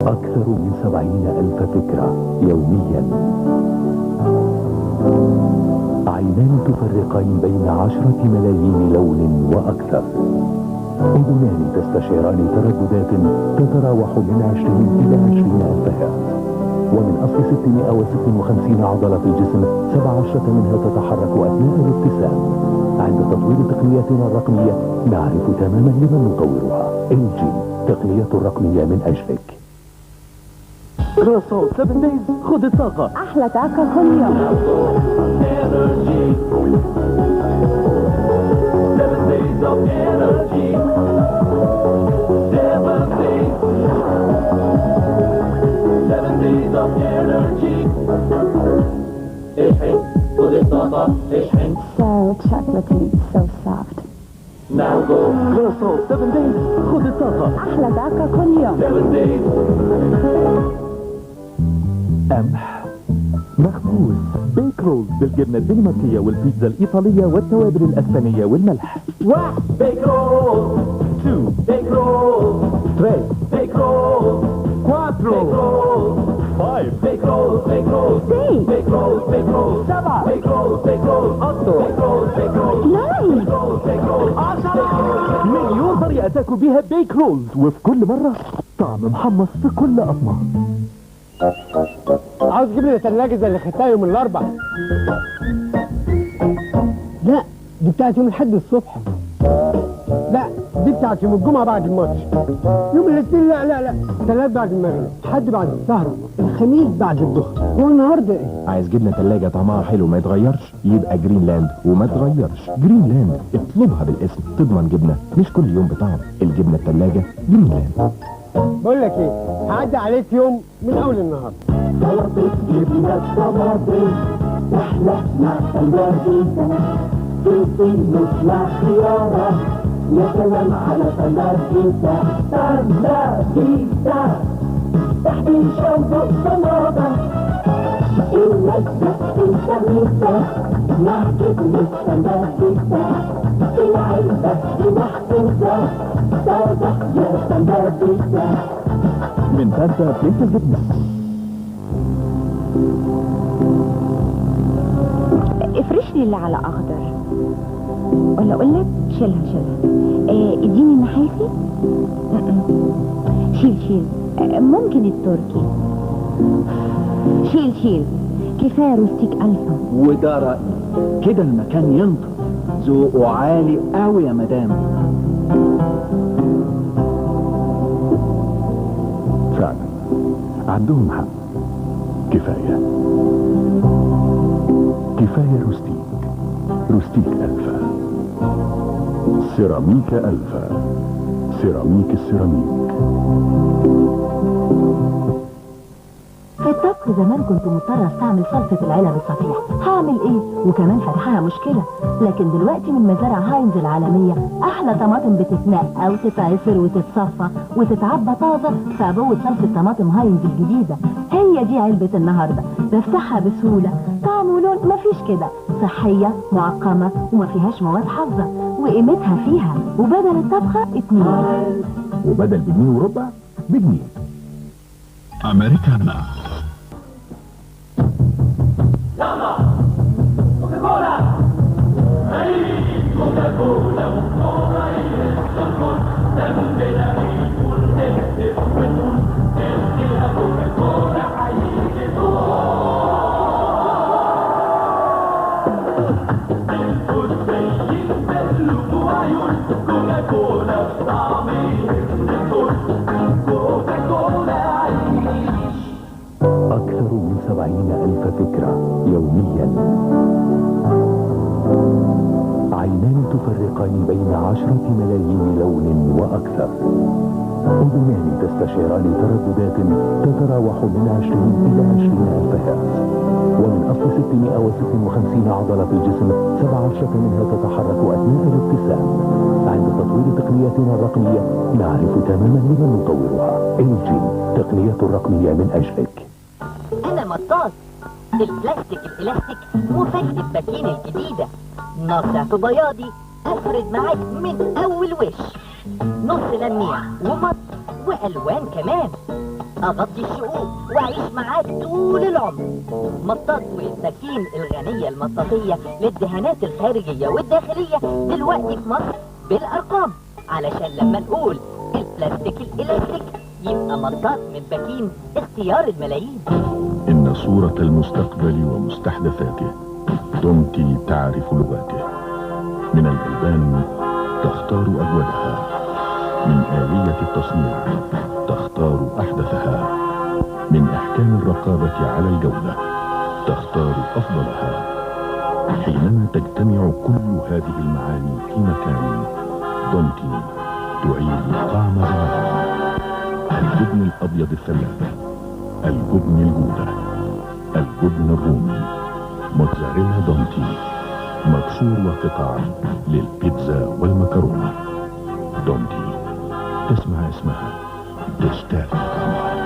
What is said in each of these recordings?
أكثر من 70,000 فكرة يوميا. عينان تفرقان بين 10 ملايين لون وأكثر. أذنان تستشعران ترددات تتراوح من 20 إلى 20,000 هرتز. ومن أصل 656 عضلة في الجسم 17 منها تتحرك أثناء الابتسام. عند تطوير تقنياتنا الرقمية نعرف تماما لمن نطورها. LG تقنية الرقمية من أجلك. كروسو 7 دايز، خد الطاقة. أحلى طاقة كل يوم. 7 days of energy. 7 days of energy. اشحن، خد الطاقة، اشحن. So chocolatey, so soft. Now go. كروسو 7 دايز، خد الطاقة. أحلى طاقة كل يوم. 7 days. قمح مخبوز بيك رولز بالجبنة الدنماركية والبيتزا الإيطالية والتوابل الأسبانية والملح. 1 بيك رول. 2 بيك رول. 3 بيك رول. 4 بيك رول. 5 بيك رول. بيك رول. 6 بيك رول. بيك رول. 7 بيك رول. بيك رول. 10 بيك رول. بيك رول. 9 بيك رول. 10 مليون طريقة تاكل بيها بيك رولز، وفي كل مرة طعم محمص في كل قطمة. عاوز تجيب لي ثلاجة زي اللي خدتها يوم الأربع. لا دي بتاعت يوم الأحد الصبح. لا دي بتاعت يوم الجمعة بعد الماتش. يوم الاثنين لا ثلاث بعد المغرب، حد بعد السهرة، الخميس بعد الظهر. هو النهارده ايه؟ عايز جبنة تلاجة طعمها حلو ما يتغيرش؟ يبقى جرين لاند وما تغيرش. جرين لاند اطلبها بالاسم، تضمن جبنة مش كل يوم بطعم. الجبنة التلاجة جرين لاند. بقول لك ايه، هعدي عليك يوم من أول النهار. سلطة جبنة طماطم تحلى مع ثلاجة. فلفل مع خيارة، يا سلام على ثلاجة. ثلاجة تحمي شوق صنادة. اللذة الخميسة مع جبنة ثلاجة. العلبة محفوظة طازة يا ثلاجة. من تاسع بيت الجبنة. افرش لي اللي على أخضر، ولا أقول لك شيلها. اديني النحاسي. شيل. ممكن التركي. شيل كفاية روستيك ألفا. وده رأيي كده المكان ينطق. ذوقه عالي قوي يا مدام. فعلا عندهم حق. كفاية روستيك ألفا. سيراميك ألفا، سيراميك السيراميك. في الطبخ زمان كنت مضطرة استعمل صلصة العلب الصفيح، هعمل ايه؟ وكمان فتحها مشكلة. لكن دلوقتي من مزارع هاينز العالمية احلى طماطم بتتنقى وتتعصر وتتصفى وتتعبى طازة في عبوة صلصة طماطم هاينز الجديدة. هي دي علبة النهاردة، بفتحها بسهولة، طعم ولون مفيش كده، صحية معقمة وما فيهاش مواد حافظة، وقيمتها فيها. وبدل الطبخة 2، وبدل بجنيه وربع بجنيه. أمريكانا. يلا كوكاكولا. كوكاكولا أكثر من 70,000 فكرة يوميا. عينان تفرقان بين 10 ملايين لون وأكثر. أذنان تستشعران ترددات تتراوح من 20 إلى 20,000 هرتز. ومن أصل 656 عضلة في الجسم 17 منها تتحرك أثناء الابتسام. عند تطوير تقنياتنا الرقمية نعرف تماما لمن نطورها. LG تقنية الرقمية من أجلك. أنا مطاط. البلاستيك الإلاستيك مفك الباكين الجديدة. نصع في بياضي أفرد معاك من أول وش. نص لميع ومط وألوان كمان. اغطي الشقوق واعيش معاك طول العمر. مطاط والسكين الغنية المطاطية للدهانات الخارجية والداخلية دلوقتي في مصر بالارقام، علشان لما نقول البلاستيك الالاستيك يبقى مطاط من بكين اختيار الملايين. إن صورة المستقبل ومستحدثاته دومتي تعرف لغاته. من الألبان تختار أجودها، من آلية التصنيع تختار أحدثها، من إحكام الرقابة على الجودة تختار أفضلها. حينما تجتمع كل هذه المعاني في مكان، دومتي تعيد طعم زمان. الجبن الأبيض الثلاثة، الجبن الجودة، الجبن الرومي، موتزاريلا دومتي، مبشور وقطع للبيتزا والمكرونة. دومتي، تسمع اسمها تشتاق لطعمها.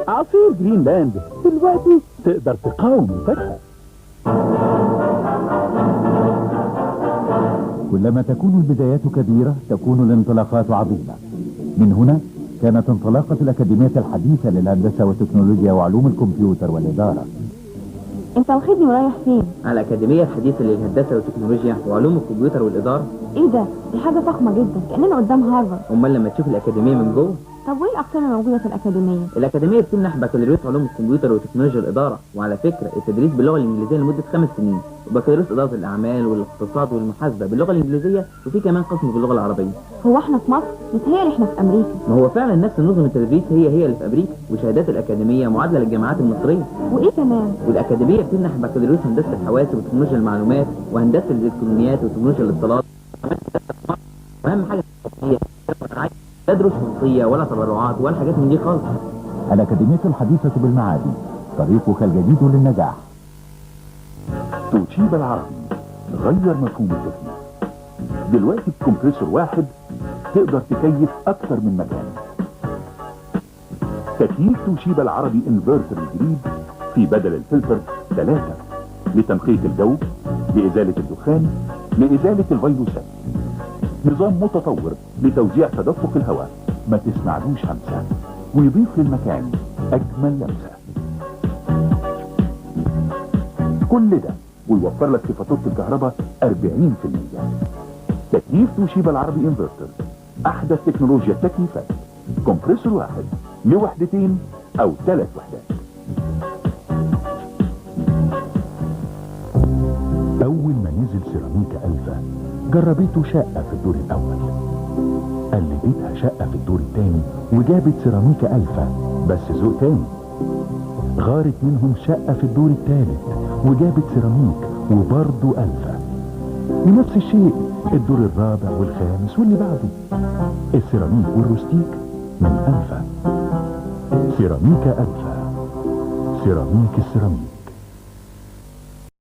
عصير جرينلاند دلوقتي تقدر تقاوم الفاكهة. كلما تكون البدايات كبيرة تكون الانطلاقات عظيمة. من هنا كانت انطلاقة الأكاديمية الحديثة للهندسة والتكنولوجيا وعلوم الكمبيوتر والإدارة. انت واخدني ورايح فين؟ على الأكاديمية الحديثة للهندسة والتكنولوجيا وعلوم الكمبيوتر والإدارة. ايه ده؟ دي حاجة فخمة جدا، كأننا قدام هارفارد. أمال لما تشوف الأكاديمية من جوه. طب وايه الأقسام الموجودة في الأكاديمية؟ الأكاديمية بتمنح بكالوريوس علوم الكمبيوتر وتكنولوجيا الإدارة، وعلى فكرة التدريس باللغة الإنجليزية لمدة 5 سنين، وبكالوريوس إدارة الأعمال والاقتصاد والمحاسبة باللغة الإنجليزية، وفي كمان قسم باللغة العربية. هو احنا في مصر؟ متهيألي احنا في أمريكا. ما هو فعلا نفس النظم التدريس هي اللي في أمريكا، وشهادات الأكاديمية معادلة للجامعات المصرية. وايه كمان؟ والأكاديمية بتمنح بكالوريوس هندسة الحواسب وتكنولوجيا المعلومات وهندسة الإلكترونيات وتكنولوجيا الاتصالات. أهم حاجة هي تدرس خصوصية ولا تبرعات ولا حاجات من دي خالص. الأكاديمية الحديثة بالمعادي، طريقك الجديد للنجاح. توشيبا العربي غير مفهوم التكييف. دلوقتي بكمبريسور واحد تقدر تكيف أكثر من مكان. تكييف توشيبا العربي انفرتر الجديد في بدل الفلتر 3 لتنقية الجو، لإزالة الدخان، لإزالة الفيروسات. نظام متطور لتوزيع تدفق الهواء، ما تسمعلوش همسة، ويضيف للمكان أجمل لمسة. كل ده ويوفر لك في فاتورة الكهرباء 40%. تكييف توشيبا العربي انفرتر، أحدث تكنولوجيا التكييفات. كومبريسور واحد لوحدتين أو 3 وحدات. أول ما نزل سيراميكا ألفا جربته شقة في الدور الأول، قلدتها شقة في الدور الثاني وجابت سيراميكا ألفا بس ذوق تاني. غارت منهم شقة في الدور الثالث وجابت سيراميك وبرضه ألفا، ونفس الشيء الدور الرابع والخامس واللي بعده. السيراميك والروستيك من ألفا. سيراميكا ألفا، سيراميك السيراميك.